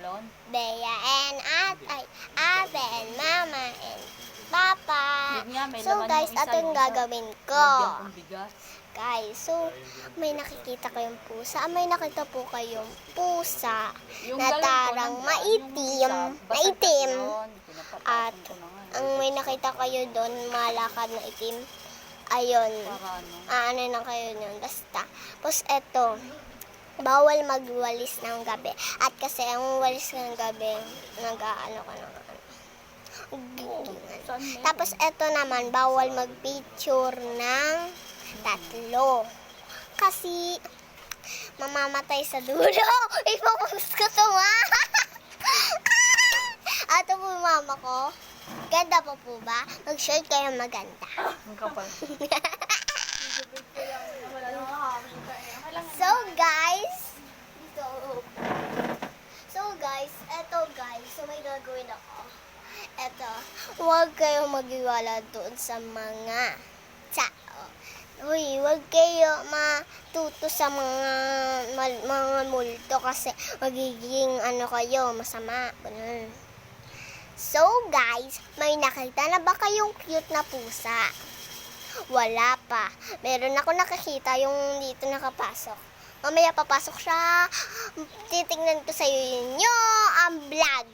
balon? Bea and Ate and Mama and Papa. Yun nga, may So laman guys, yung isa, ito yung yung isa. gagawin ko. Lagyan kong bigas. Guys, so may nakikita kayong pusa. May nakita po kayong pusa Yung na galon ko, tarang nandyan. maitim. Yung isa, basag Maitim. kasi yun. Pinapapasok At ko na nga. ang may nakita kayo doon, malakad na itim. Ayun. Para ano? Ano na kayo nun. Basta. Tapos eto, bawal magwalis ng gabi. At kasi ang walis ng gabi, nag-ano ka na. Saan meron? Tapos eto naman, bawal mag-picture ng tatlo. Kasi mamamatay sa dulo. Ipopost ko to, ma. Ato po mama ko. Ganda po ba? Mag-share kayo maganda. Ang kapal. So guys, eto guys, so may gagawin ako. Eto, huwag kayong magiwala doon sa mga tao. Uy, huwag kayo matuto sa mga multo kasi magiging ano kayo, masama. Ganun. So guys, may nakita na ba kayong cute na pusa? Wala pa. Meron ako nakakita yung dito nakapasok. Mamaya papasok siya. Titignan ko sa inyo ang vlog.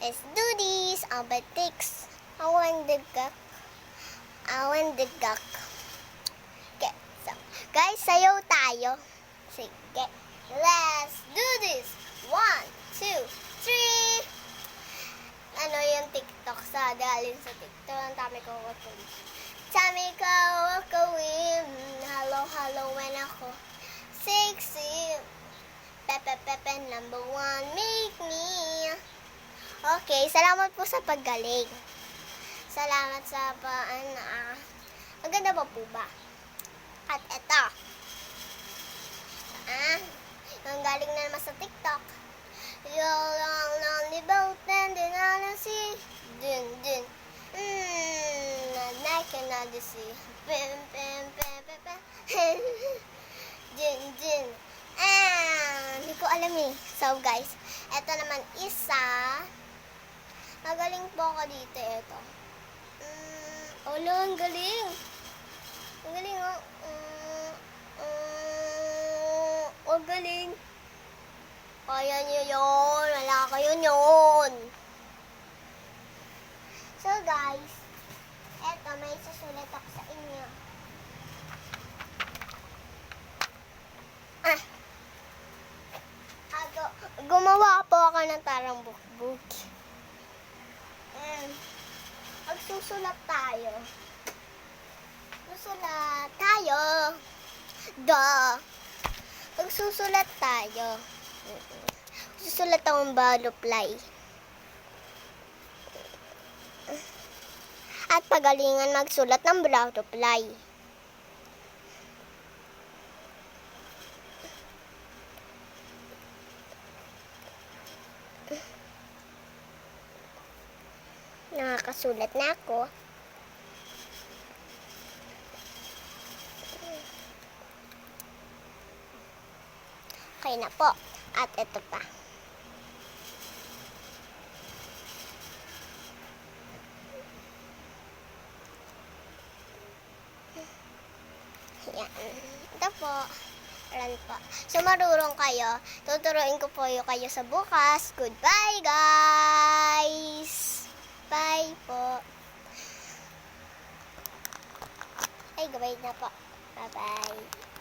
Let's do this. Abatiks. Awan digak. Okay. So, guys, sayaw tayo. Sige. Let's do this. 1, 2, 3. Ano yung TikTok sa galing sa TikTok. Ang dami ko wakawin. Dami ko wakawin. Hello, when ako sexy. Pepe, number 1, make me. Okay, salamat po sa paggaling. Salamat sa maganda pa po ba? At eto. Yung galing na naman sa TikTok. You're lonely boat and then I see. Dun. I cannot see. Dun. Hindi ko alam eh. So guys, eto naman isa. Magaling po ako dito. Eto. Ang galing. Ang galing oh. Ang galing. Kaya niyo yun. Wala kayo yun. So guys, eto may susulat ako sa inyo. Gumawa po ako ng tarang bukbuk. Magsusulat tayo. Susulat tayo. Magsusulat tayo. Susulat akong butterfly. At pagalingan magsulat ng butterfly. Nakakasulat na ako. Okay na po. At ito pa. Yan. Ito po. Ayan po. So, marurong kayo. Tuturuin ko po kayo sa bukas. Goodbye, guys! Bye po. Ay, gabay na po. Bye-bye.